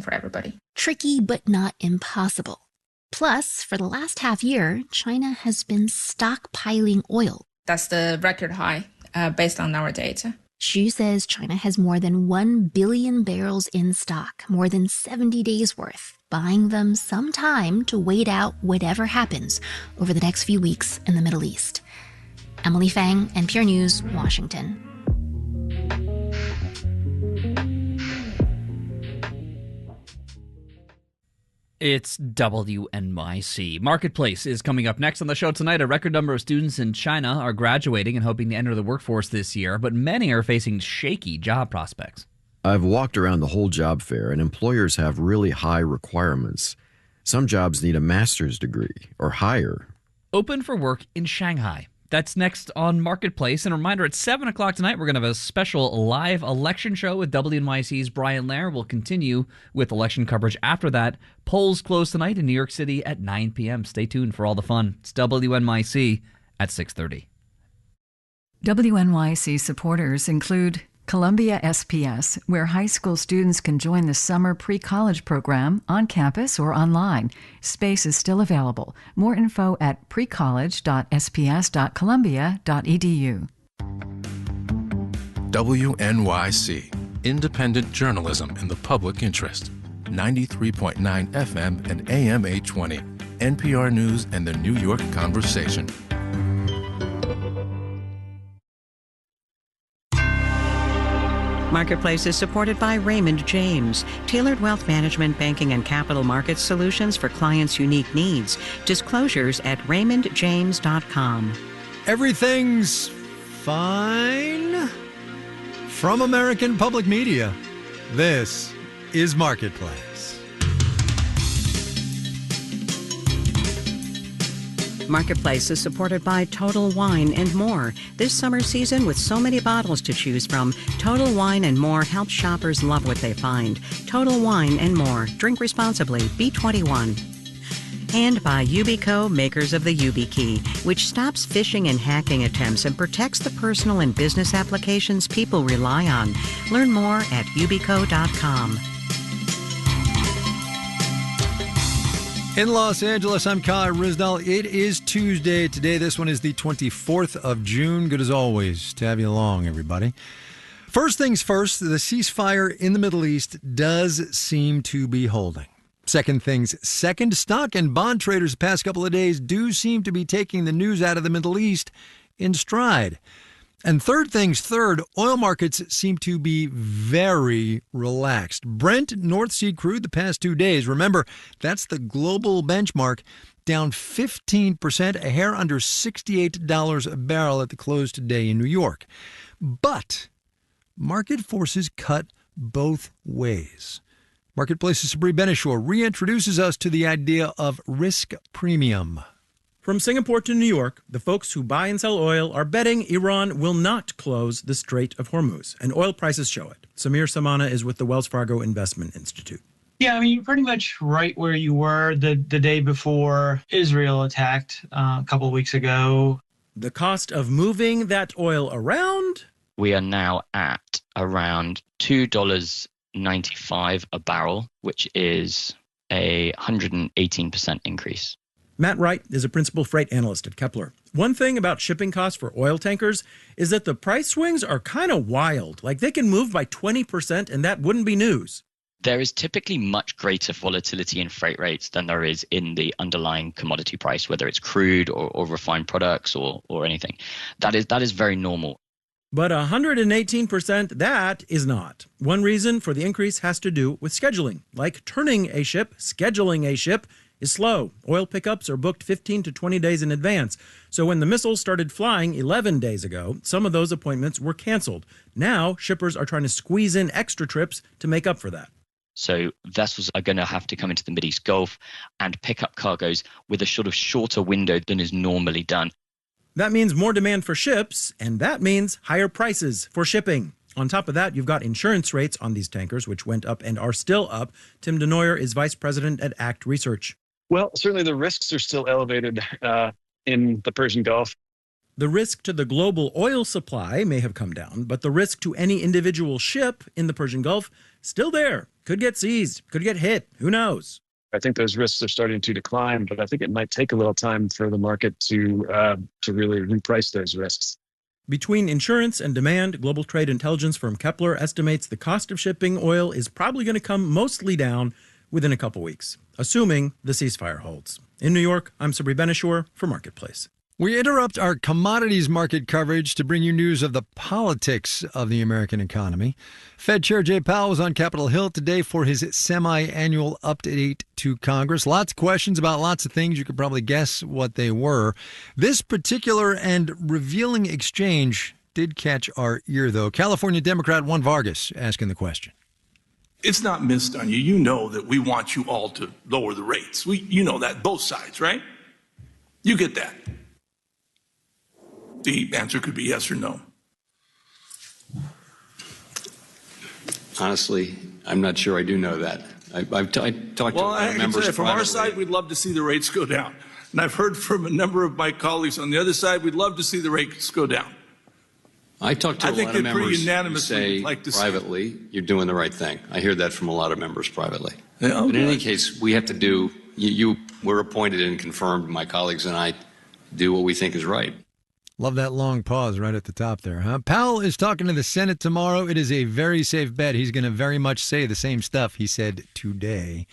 for everybody. Tricky, but not impossible. Plus, for the last half year, China has been stockpiling oil. That's the record high based on our data. Xu says China has more than 1 billion barrels in stock, more than 70 days worth, buying them some time to wait out whatever happens over the next few weeks in the Middle East. Emily Fang, NPR News, Washington. It's WNYC. Marketplace is coming up next on the show tonight. A record number of students in China are graduating and hoping to enter the workforce this year, but many are facing shaky job prospects. I've walked around the whole job fair, and employers have really high requirements. Some jobs need a master's degree or higher. Open for work in Shanghai. That's next on Marketplace. And a reminder, at 7 o'clock tonight, we're going to have a special live election show with WNYC's Brian Lair. We'll continue with election coverage after that. Polls close tonight in New York City at 9 p.m. Stay tuned for all the fun. It's WNYC at 6:30. WNYC supporters include Columbia SPS, where high school students can join the summer pre-college program on campus or online. Space is still available. More info at precollege.sps.columbia.edu. WNYC, independent journalism in the public interest. 93.9 FM and AM 820. NPR News and the New York Conversation. Marketplace is supported by Raymond James, tailored wealth management, banking, and capital markets solutions for clients' unique needs. Disclosures at raymondjames.com. Everything's fine. From American Public Media, this is Marketplace. Marketplace is supported by Total Wine and More. This summer season, with so many bottles to choose from, Total Wine and More helps shoppers love what they find. Total Wine and More. Drink responsibly. B21. And by Yubico, makers of the YubiKey, which stops phishing and hacking attempts and protects the personal and business applications people rely on. Learn more at yubico.com. In Los Angeles, I'm Kai Rizdal. It is Tuesday today. This one is the 24th of June. Good as always to have you along, everybody. First things first, the ceasefire in the Middle East does seem to be holding. Second things second, stock and bond traders the past couple of days do seem to be taking the news out of the Middle East in stride. And third things third, oil markets seem to be very relaxed. Brent North Sea crude the past 2 days, remember, that's the global benchmark, down 15%, a hair under $68 a barrel at the close today in New York. But market forces cut both ways. Marketplace's Sabri Benishore reintroduces us to the idea of risk premium. From Singapore to New York, the folks who buy and sell oil are betting Iran will not close the Strait of Hormuz, and oil prices show it. Samir Samana is with the Wells Fargo Investment Institute. Yeah, I mean, you're pretty much right where you were the day before Israel attacked a couple of weeks ago. The cost of moving that oil around? We are now at around $2.95 a barrel, which is a 118% increase. Matt Wright is a principal freight analyst at Kepler. One thing about shipping costs for oil tankers is that the price swings are kind of wild. Like they can move by 20% and that wouldn't be news. There is typically much greater volatility in freight rates than there is in the underlying commodity price, whether it's crude or refined products or anything. That is very normal. But 118%, that is not. One reason for the increase has to do with scheduling. Like turning a ship, scheduling a ship is slow. Oil pickups are booked 15 to 20 days in advance. So when the missiles started flying 11 days ago, some of those appointments were canceled. Now, shippers are trying to squeeze in extra trips to make up for that. So vessels are going to have to come into the Mideast Gulf and pick up cargoes with a sort of shorter window than is normally done. That means more demand for ships, and that means higher prices for shipping. On top of that, you've got insurance rates on these tankers, which went up and are still up. Tim DeNoyer is vice president at ACT Research. Well, certainly the risks are still elevated in the Persian Gulf. The risk to the global oil supply may have come down, but the risk to any individual ship in the Persian Gulf still there. Could get seized, could get hit, who knows? I think those risks are starting to decline, but I think it might take a little time for the market to really reprice those risks. Between insurance and demand, global trade intelligence firm Kepler estimates the cost of shipping oil is probably going to come mostly down within a couple weeks, assuming the ceasefire holds. In New York, I'm Sabri Benishore for Marketplace. We interrupt our commodities market coverage to bring you news of the politics of the American economy. Fed Chair Jay Powell was on Capitol Hill today for his semi-annual update to Congress. Lots of questions about lots of things. You could probably guess what they were. This particular and revealing exchange did catch our ear, though. California Democrat Juan Vargas asking the question. It's not missed on you. You know that we want you all to lower the rates. You know that, both sides, right? You get that. The answer could be yes or no. Honestly, I'm not sure I do know that. I've talked to members from our privately. side, we'd love to see the rates go down. And I've heard from a number of my colleagues on the other side, we'd love to see the rates go down. I talked to a lot of members who say privately, you're doing the right thing. I hear that from a lot of members privately. Yeah, but in any case, we have to do, we're appointed and confirmed, my colleagues and I, do what we think is right. Love that long pause right at the top there, huh? Powell is talking to the Senate tomorrow. It is a very safe bet. He's going to very much say the same stuff he said today.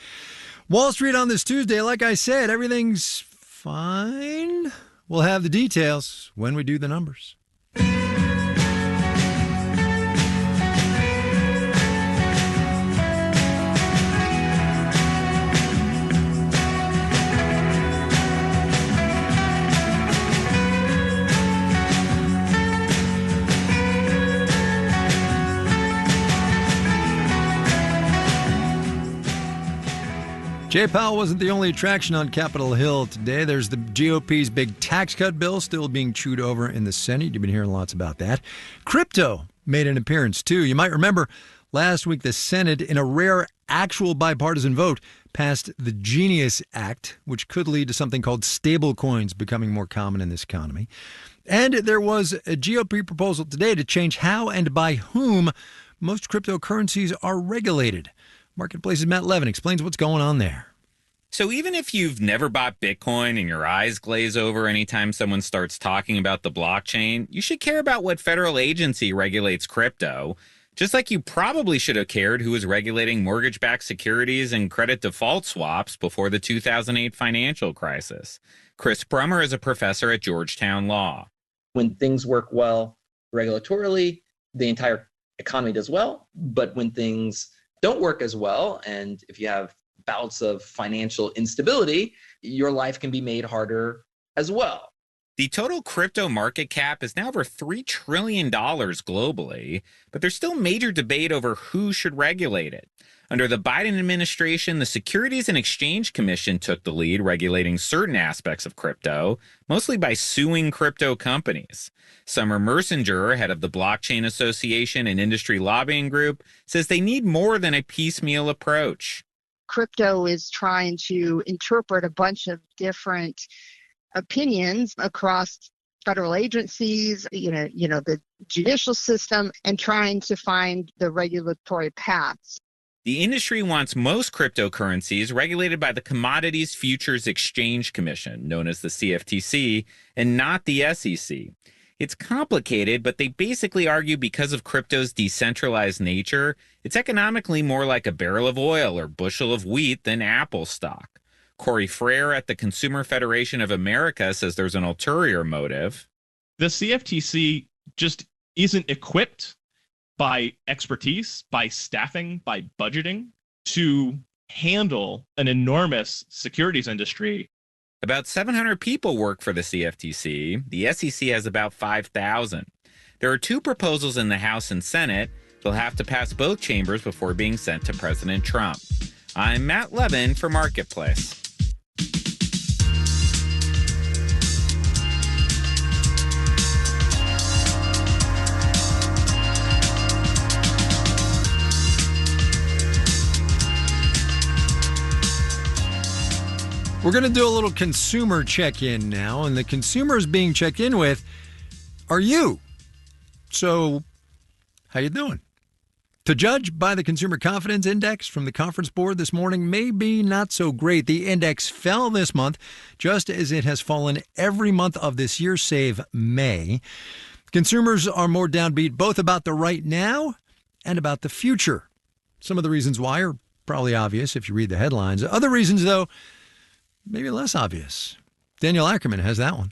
Wall Street on this Tuesday, like I said, everything's fine. We'll have the details when we do the numbers. Jay Powell wasn't the only attraction on Capitol Hill today. There's the GOP's big tax cut bill still being chewed over in the Senate. You've been hearing lots about that. Crypto made an appearance, too. You might remember last week the Senate, in a rare actual bipartisan vote, passed the Genius Act, which could lead to something called stable coins becoming more common in this economy. And there was a GOP proposal today to change how and by whom most cryptocurrencies are regulated. Marketplace's Matt Levin explains what's going on there. So even if you've never bought Bitcoin and your eyes glaze over anytime someone starts talking about the blockchain, you should care about what federal agency regulates crypto, just like you probably should have cared who was regulating mortgage-backed securities and credit default swaps before the 2008 financial crisis. Chris Brummer is a professor at Georgetown Law. When things work well regulatorily, the entire economy does well. But when things don't work as well, and if you have bouts of financial instability, your life can be made harder as well. The total crypto market cap is now over $3 trillion globally, but there's still major debate over who should regulate it. Under the Biden administration, the Securities and Exchange Commission took the lead regulating certain aspects of crypto, mostly by suing crypto companies. Summer Mersinger, head of the Blockchain Association and Industry Lobbying Group, says they need more than a piecemeal approach. Crypto is trying to interpret a bunch of different opinions across federal agencies, the judicial system, and trying to find the regulatory paths. The industry wants most cryptocurrencies regulated by the Commodities Futures Exchange Commission, known as the CFTC, and not the SEC. It's complicated, but they basically argue because of crypto's decentralized nature, it's economically more like a barrel of oil or bushel of wheat than Apple stock. Corey Frere at the Consumer Federation of America says there's an ulterior motive. The CFTC just isn't equipped by expertise, by staffing, by budgeting to handle an enormous securities industry. About 700 people work for the CFTC. The SEC has about 5,000. There are two proposals in the House and Senate. They'll have to pass both chambers before being sent to President Trump. I'm Matt Levin for Marketplace. We're going to do a little consumer check-in now, and the consumer is being checked in with are you? So, how you doing? To judge by the Consumer Confidence Index from the Conference Board this morning, maybe not so great. The index fell this month, just as it has fallen every month of this year, save May. Consumers are more downbeat both about the right now and about the future. Some of the reasons why are probably obvious if you read the headlines. Other reasons, though, maybe less obvious. Daniel Ackerman has that one.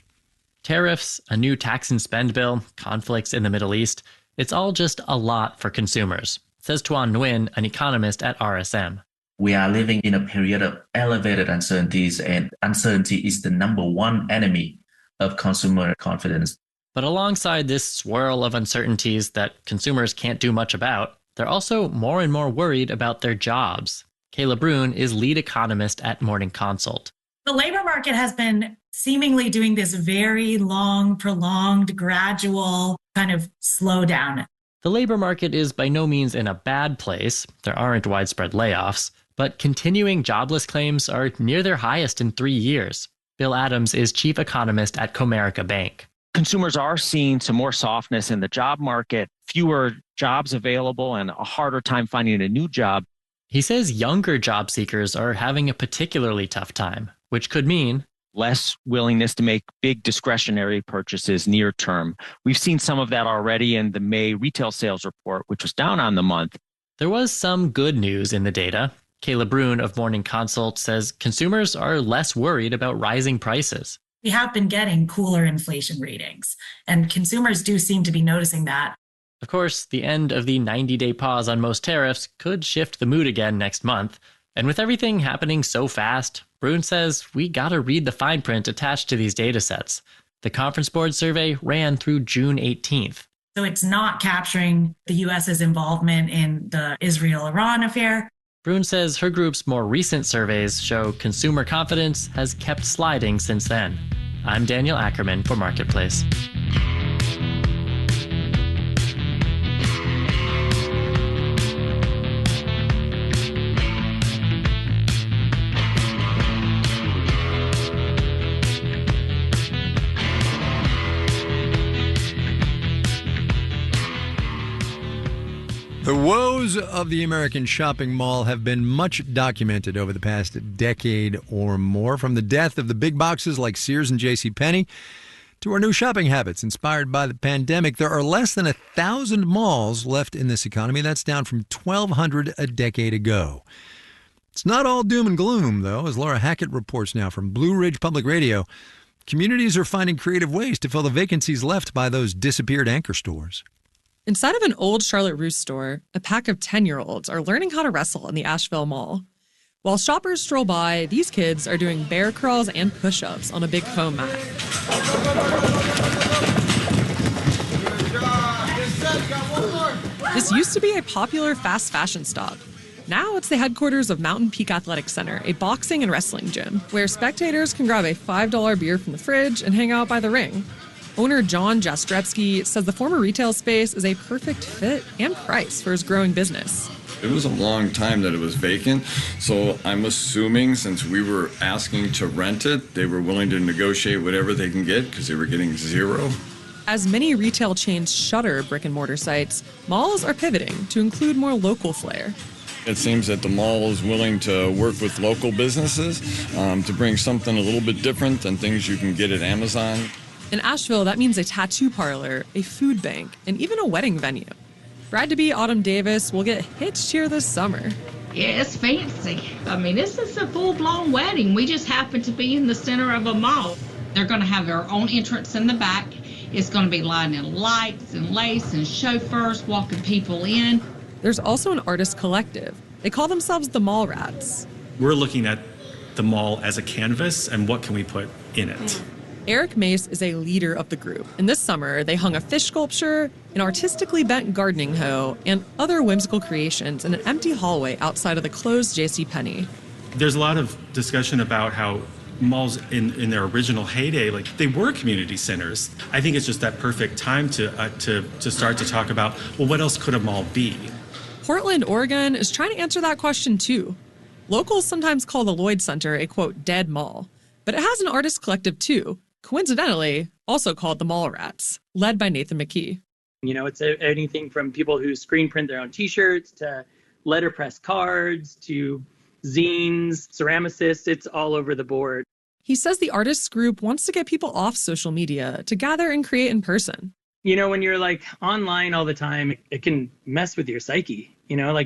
Tariffs, a new tax and spend bill, conflicts in the Middle East. It's all just a lot for consumers, says Tuan Nguyen, an economist at RSM. We are living in a period of elevated uncertainties, and uncertainty is the number one enemy of consumer confidence. But alongside this swirl of uncertainties that consumers can't do much about, they're also more and more worried about their jobs. Kayla Brune is lead economist at Morning Consult. The labor market has been seemingly doing this very long, prolonged, gradual kind of slowdown. The labor market is by no means in a bad place. There aren't widespread layoffs, but continuing jobless claims are near their highest in 3 years. Bill Adams is chief economist at Comerica Bank. Consumers are seeing some more softness in the job market, fewer jobs available, and a harder time finding a new job. He says younger job seekers are having a particularly tough time, which could mean less willingness to make big discretionary purchases near term. We've seen some of that already in the May retail sales report, which was down on the month. There was some good news in the data. Kayla Brune of Morning Consult says consumers are less worried about rising prices. We have been getting cooler inflation readings, and consumers do seem to be noticing that. Of course, the end of the 90-day pause on most tariffs could shift the mood again next month. And with everything happening so fast, Brune says we gotta read the fine print attached to these data sets. The Conference Board survey ran through June 18th. So it's not capturing the U.S.'s involvement in the Israel-Iran affair. Brune says her group's more recent surveys show consumer confidence has kept sliding since then. I'm Daniel Ackerman for Marketplace. The woes of the American shopping mall have been much documented over the past decade or more, from the death of the big boxes like Sears and JCPenney to our new shopping habits inspired by the pandemic. There are less than 1,000 malls left in this economy. That's down from 1,200 a decade ago. It's not all doom and gloom, though, as Laura Hackett reports now from Blue Ridge Public Radio. Communities are finding creative ways to fill the vacancies left by those disappeared anchor stores. Inside of an old Charlotte Russe store, a pack of 10-year-olds are learning how to wrestle in the Asheville Mall. While shoppers stroll by, these kids are doing bear crawls and push-ups on a big foam mat. This used to be a popular fast fashion stop. Now it's the headquarters of Mountain Peak Athletic Center, a boxing and wrestling gym, where spectators can grab a $5 beer from the fridge and hang out by the ring. Owner John Jastrzebski says the former retail space is a perfect fit and price for his growing business. It was a long time that it was vacant, so I'm assuming since we were asking to rent it, they were willing to negotiate whatever they can get because they were getting zero. As many retail chains shutter brick-and-mortar sites, malls are pivoting to include more local flair. It seems that the mall is willing to work with local businesses to bring something a little bit different than things you can get at Amazon. In Asheville, that means a tattoo parlor, a food bank, and even a wedding venue. Bride-to-be Autumn Davis will get hitched here this summer. Yeah, it's fancy. I mean, this is a full-blown wedding. We just happen to be in the center of a mall. They're going to have their own entrance in the back. It's going to be lined in lights and lace and chauffeurs walking people in. There's also an artist collective. They call themselves the Mall Rats. We're looking at the mall as a canvas and what can we put in it. Eric Mace is a leader of the group, and this summer they hung a fish sculpture, an artistically bent gardening hoe, and other whimsical creations in an empty hallway outside of the closed JCPenney. There's a lot of discussion about how malls in their original heyday, like they were community centers. I think it's just that perfect time to start to talk about, well, what else could a mall be? Portland, Oregon is trying to answer that question too. Locals sometimes call the Lloyd Center a, quote, dead mall, but it has an artist collective too, coincidentally also called the Mall Rats, led by Nathan McKee. It's anything from people who screen print their own T-shirts to letterpress cards to zines, ceramicists. It's all over the board. He says the artists group wants to get people off social media to gather and create in person. When you're online all the time, it can mess with your psyche.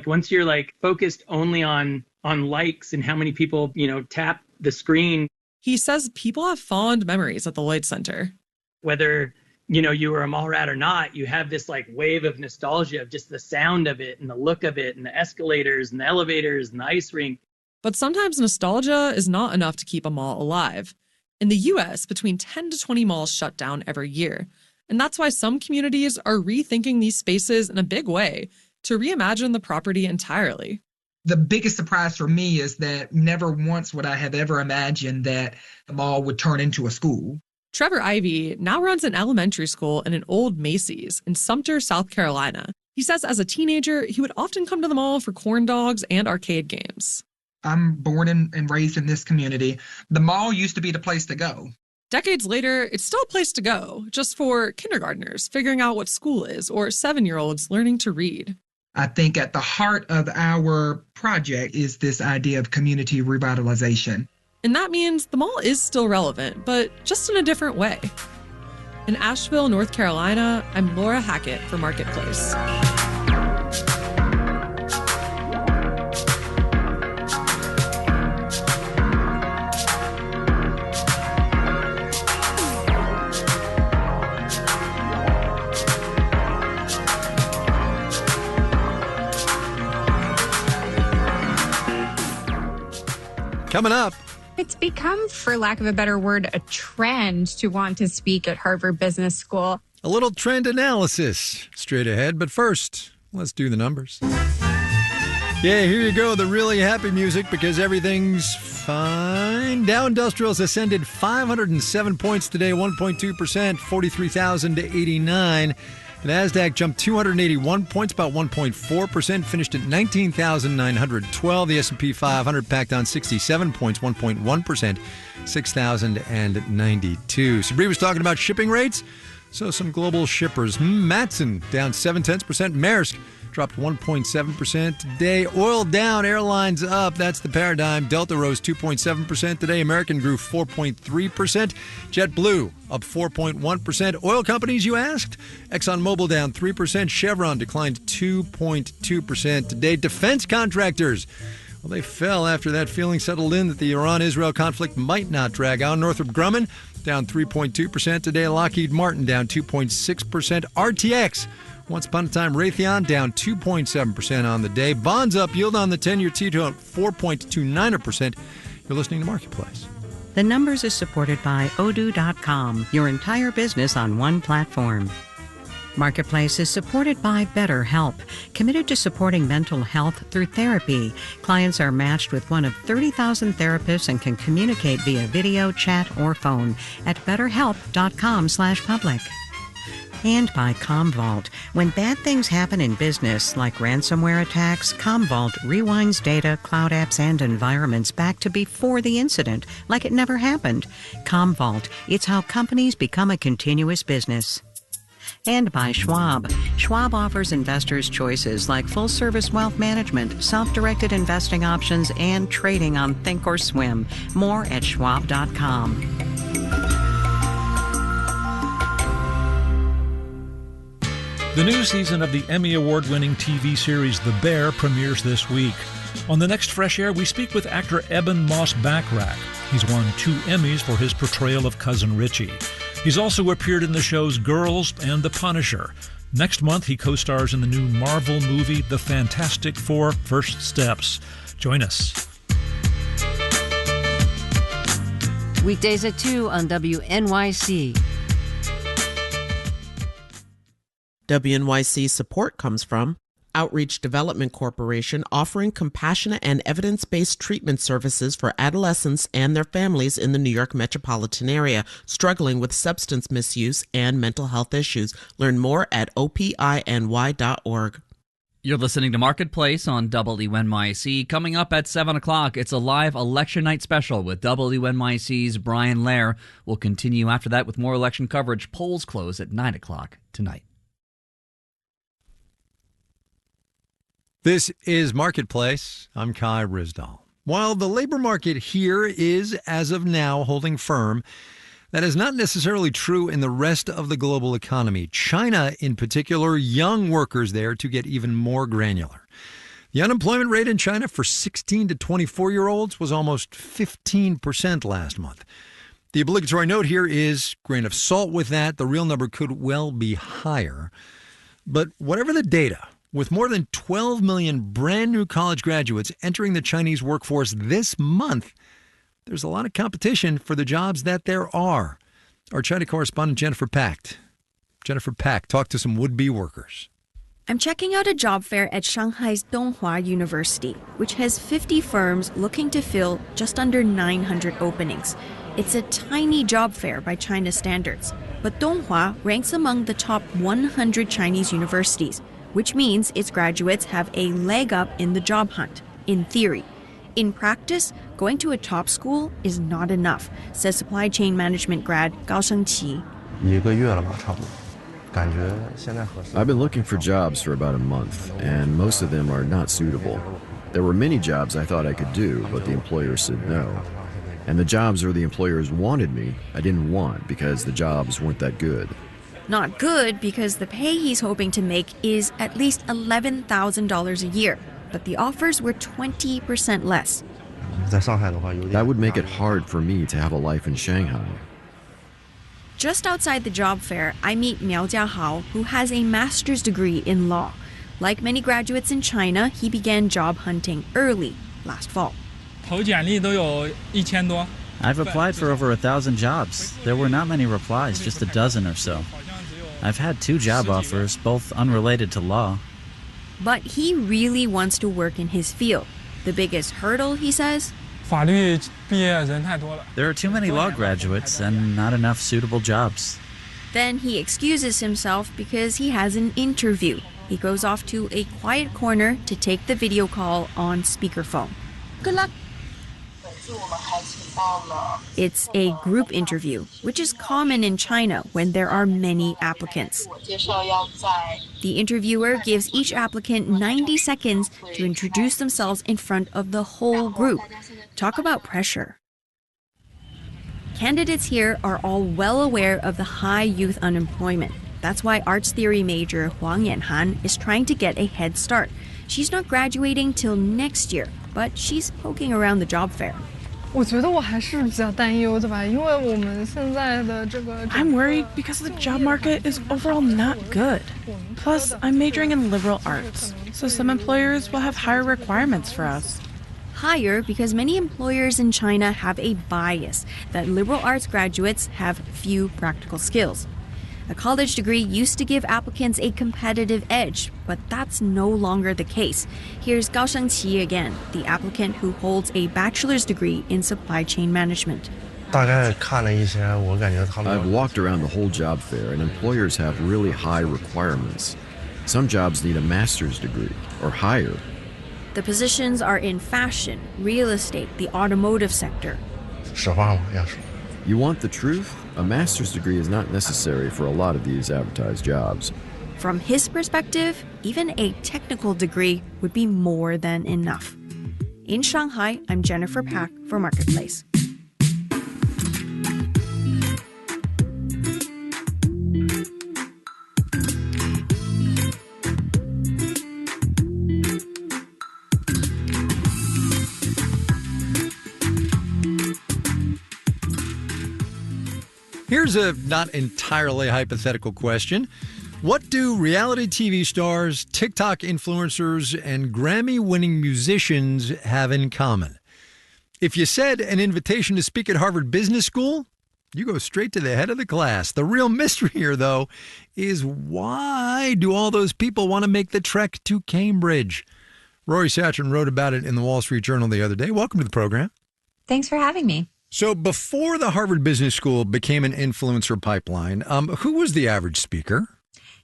Once you're focused only on likes and how many people, tap the screen. He says people have fond memories at the Lloyd Center. Whether, you were a mall rat or not, you have this wave of nostalgia of just the sound of it and the look of it and the escalators and the elevators and the ice rink. But sometimes nostalgia is not enough to keep a mall alive. In the U.S., between 10 to 20 malls shut down every year. And that's why some communities are rethinking these spaces in a big way to reimagine the property entirely. The biggest surprise for me is that never once would I have ever imagined that the mall would turn into a school. Trevor Ivey now runs an elementary school in an old Macy's in Sumter, South Carolina. He says as a teenager, he would often come to the mall for corn dogs and arcade games. I'm born and raised in this community. The mall used to be the place to go. Decades later, it's still a place to go, just for kindergartners figuring out what school is, or 7-year-olds learning to read. I think at the heart of our project is this idea of community revitalization. And that means the mall is still relevant, but just in a different way. In Asheville, North Carolina, I'm Laura Hackett for Marketplace. Coming up. It's become, for lack of a better word, a trend to want to speak at Harvard Business School. A little trend analysis straight ahead. But first, let's do the numbers. Yeah, here you go. The really happy music because everything's fine. Dow Industrials ascended 507 points today, 1.2%, 43,089. The NASDAQ jumped 281 points, about 1.4%, finished at 19,912. The S&P 500 packed on 67 points, 1.1%, 6,092. Sabri was talking about shipping rates. So some global shippers. Matson down 0.7%. Maersk dropped 1.7% today. Oil down, airlines up. That's the paradigm. Delta rose 2.7% today. American grew 4.3%. JetBlue up 4.1%. Oil companies, you asked? ExxonMobil down 3%. Chevron declined 2.2% today. Defense contractors, well, they fell after that feeling settled in that the Iran-Israel conflict might not drag on. Northrop Grumman down 3.2% today. Lockheed Martin down 2.6%. RTX, once upon a time Raytheon, down 2.7% on the day. Bonds up, yield on the 10-year T-bill 4.29%. You're listening to Marketplace. The Numbers is supported by Odoo.com, your entire business on one platform. Marketplace is supported by BetterHelp, committed to supporting mental health through therapy. Clients are matched with one of 30,000 therapists and can communicate via video, chat, or phone at betterhelp.com/public. And by Commvault. When bad things happen in business, like ransomware attacks, Commvault rewinds data, cloud apps, and environments back to before the incident, like it never happened. Commvault, it's how companies become a continuous business. And by Schwab. Schwab offers investors choices like full-service wealth management, self-directed investing options, and trading on Thinkorswim. More at schwab.com. The new season of the Emmy Award-winning TV series The Bear premieres this week. On the next Fresh Air, we speak with actor Eben Moss-Bachrach. He's won 2 Emmys for his portrayal of Cousin Richie. He's also appeared in the shows Girls and The Punisher. Next month, he co-stars in the new Marvel movie The Fantastic Four: First Steps. Join us. Weekdays at 2 on WNYC. WNYC support comes from Outreach Development Corporation, offering compassionate and evidence-based treatment services for adolescents and their families in the New York metropolitan area struggling with substance misuse and mental health issues. Learn more at opiny.org. You're listening to Marketplace on WNYC. Coming up at 7 o'clock, it's a live election night special with WNYC's Brian Lair. We'll continue after that with more election coverage. Polls close at 9 o'clock tonight. This is Marketplace. I'm Kai Ryssdal. While the labor market here is, as of now, holding firm, that is not necessarily true in the rest of the global economy. China, in particular, young workers there to get even more granular. The unemployment rate in China for 16 to 24-year-olds was almost 15% last month. The obligatory note here is, grain of salt with that, the real number could well be higher. But whatever the data, with more than 12 million brand new college graduates entering the Chinese workforce this month, there's a lot of competition for the jobs that there are. Our China correspondent Jennifer Pak talked to some would-be workers. I'm checking out a job fair at Shanghai's Donghua University, which has 50 firms looking to fill just under 900 openings. It's a tiny job fair by China standards, but Donghua ranks among the top 100 Chinese universities, which means its graduates have a leg up in the job hunt, in theory. In practice, going to a top school is not enough, says supply chain management grad Gao Shengqi. I've been looking for jobs for about a month, and most of them are not suitable. There were many jobs I thought I could do, but the employers said no. And the jobs where the employers wanted me, I didn't want because the jobs weren't that good. Not good because the pay he's hoping to make is at least $11,000 a year. But the offers were 20% less. That would make it hard for me to have a life in Shanghai. Just outside the job fair, I meet Miao Jiahao, who has a master's degree in law. Like many graduates in China, he began job hunting early last fall. I've applied for over 1,000 jobs. There were not many replies, just a dozen or so. I've had 2 job offers, both unrelated to law. But he really wants to work in his field. The biggest hurdle, he says? There are too many law graduates and not enough suitable jobs. Then he excuses himself because he has an interview. He goes off to a quiet corner to take the video call on speakerphone. Good luck. It's a group interview, which is common in China when there are many applicants. The interviewer gives each applicant 90 seconds to introduce themselves in front of the whole group. Talk about pressure. Candidates here are all well aware of the high youth unemployment. That's why arts theory major Huang Yanhan is trying to get a head start. She's not graduating till next year, but she's poking around the job fair. I'm worried because the job market is overall not good. Plus, I'm majoring in liberal arts, so some employers will have higher requirements for us. Higher because many employers in China have a bias that liberal arts graduates have few practical skills. A college degree used to give applicants a competitive edge, but that's no longer the case. Here's Gao Shengqi again, the applicant who holds a bachelor's degree in supply chain management. I've walked around the whole job fair, and employers have really high requirements. Some jobs need a master's degree or higher. The positions are in fashion, real estate, the automotive sector. You want the truth? A master's degree is not necessary for a lot of these advertised jobs. From his perspective, even a technical degree would be more than enough. In Shanghai, I'm Jennifer Pak for Marketplace. Here's a not entirely hypothetical question. What do reality TV stars, TikTok influencers, and Grammy-winning musicians have in common? If you said an invitation to speak at Harvard Business School, you go straight to the head of the class. The real mystery here, though, is why do all those people want to make the trek to Cambridge? Rory Satrin wrote about it in the Wall Street Journal the other day. Welcome to the program. Thanks for having me. So before the Harvard Business School became an influencer pipeline, who was the average speaker?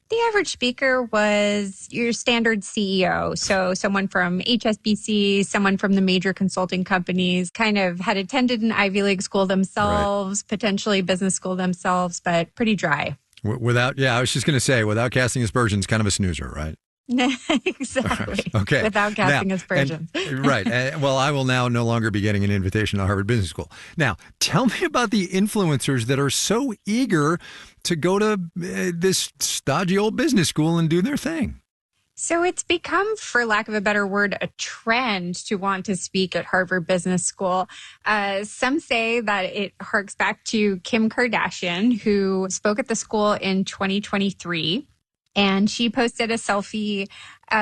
The average speaker was your standard CEO. So someone from HSBC, someone from the major consulting companies, kind of had attended an Ivy League school themselves, potentially business school themselves, but pretty dry. I was just going to say, without casting aspersions, kind of a snoozer, right? Exactly. Right. Okay. Without casting aspersions. Right. Well, I will now no longer be getting an invitation to Harvard Business School. Now, tell me about the influencers that are so eager to go to this stodgy old business school and do their thing. So it's become, for lack of a better word, a trend to want to speak at Harvard Business School. Some say that it harks back to Kim Kardashian, who spoke at the school in 2023. And she posted a selfie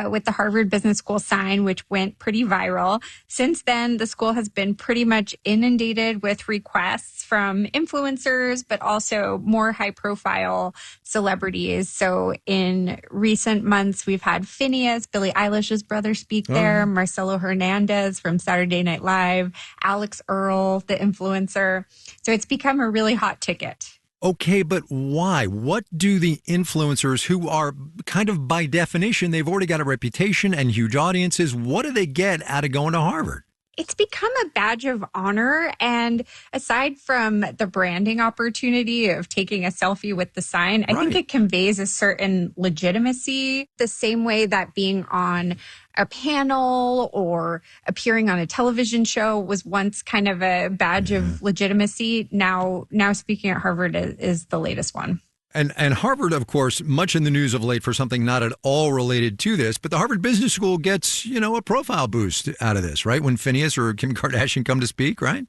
with the Harvard Business School sign, which went pretty viral. Since then, the school has been pretty much inundated with requests from influencers, but also more high-profile celebrities. So in recent months, we've had Phineas, Billie Eilish's brother, speak there, Marcelo Hernandez from Saturday Night Live, Alex Earl, the influencer. So it's become a really hot ticket. Okay, but why? What do the influencers who are kind of by definition, they've already got a reputation and huge audiences, what do they get out of going to Harvard? It's become a badge of honor. And aside from the branding opportunity of taking a selfie with the sign, I think it conveys a certain legitimacy, the same way that being on a panel or appearing on a television show was once kind of a badge of legitimacy. Now speaking at Harvard is the latest one. And Harvard, of course, much in the news of late for something not at all related to this, but the Harvard Business School gets, a profile boost out of this, right? When Phineas or Kim Kardashian come to speak, right?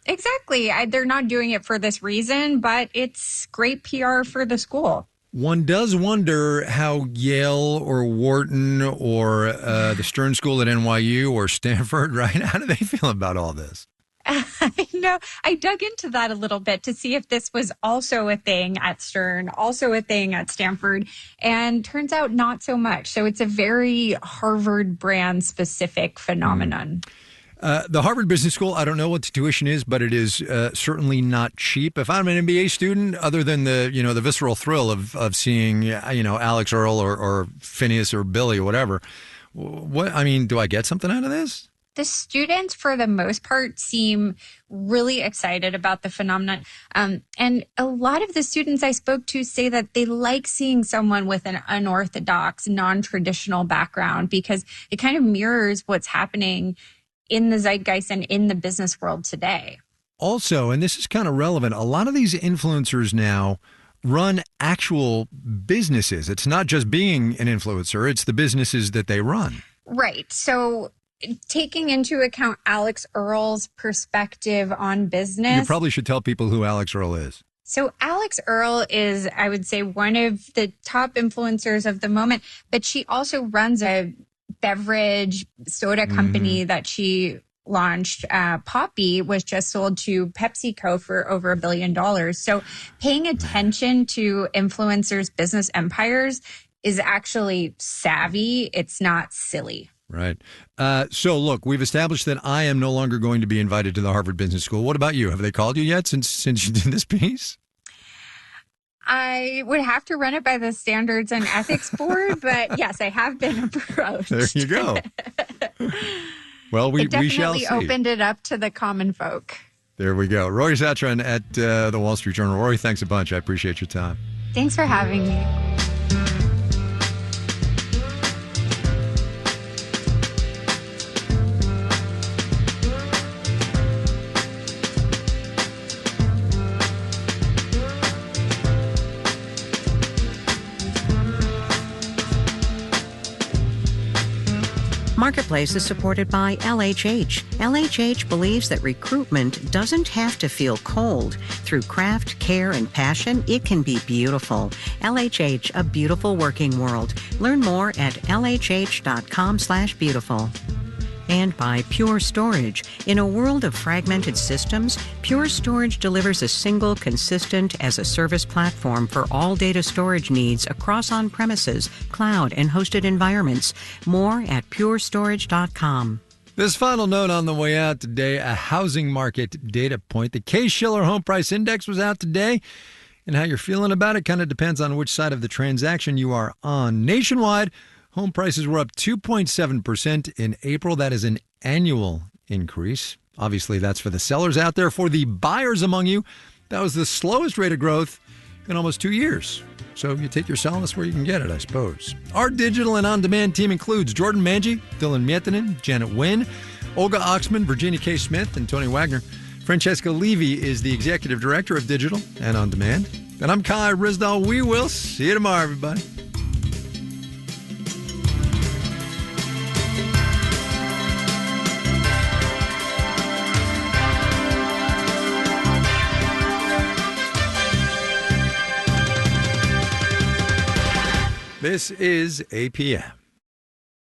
Exactly. They're not doing it for this reason, but it's great PR for the school. One does wonder how Yale or Wharton or the Stern School at NYU or Stanford, right? How do they feel about all this? I dug into that a little bit to see if this was also a thing at Stern, also a thing at Stanford, and turns out not so much. So it's a very Harvard brand specific phenomenon. The Harvard Business School, I don't know what the tuition is, but it is certainly not cheap. If I'm an MBA student, other than the visceral thrill of seeing, Alex Earl or Phineas or Billy or whatever, do I get something out of this? The students, for the most part, seem really excited about the phenomenon. And a lot of the students I spoke to say that they like seeing someone with an unorthodox, non-traditional background because it kind of mirrors what's happening in the zeitgeist and in the business world today. Also, and this is kind of relevant, a lot of these influencers now run actual businesses. It's not just being an influencer, it's the businesses that they run. Right. So taking into account Alex Earl's perspective on business. You probably should tell people who Alex Earl is. So Alex Earl is, I would say, one of the top influencers of the moment, but she also runs a beverage soda company that she launched. Poppi was just sold to PepsiCo for over $1 billion. So paying attention to influencers' business empires is actually savvy. It's not silly. Right. So, look, we've established that I am no longer going to be invited to the Harvard Business School. What about you? Have they called you yet since you did this piece? I would have to run it by the Standards and Ethics Board, but yes, I have been approached. There you go. Well, we shall see. It definitely opened it up to the common folk. There we go. Rory Zatran at the Wall Street Journal. Rory, thanks a bunch. I appreciate your time. Thanks for having me. Marketplace is supported by LHH. LHH believes that recruitment doesn't have to feel cold. Through craft, care, and passion, it can be beautiful. LHH, a beautiful working world. Learn more at lhh.com/beautiful. And by Pure Storage. In a world of fragmented systems, Pure Storage delivers a single, consistent as-a-service platform for all data storage needs across on-premises, cloud, and hosted environments. More at purestorage.com. This final note on the way out today, a housing market data point. The Case-Shiller Home Price Index was out today. And how you're feeling about it kind of depends on which side of the transaction you are on. Nationwide, home prices were up 2.7% in April. That is an annual increase. Obviously, that's for the sellers out there. For the buyers among you, that was the slowest rate of growth in almost 2 years. So you take your solace where you can get it, I suppose. Our digital and on-demand team includes Jordan Manji, Dylan Miettinen, Janet Nguyen, Olga Oxman, Virginia K. Smith, and Tony Wagner. Francesca Levy is the executive director of digital and on-demand. And I'm Kai Ryssdal. We will see you tomorrow, everybody. This is APM.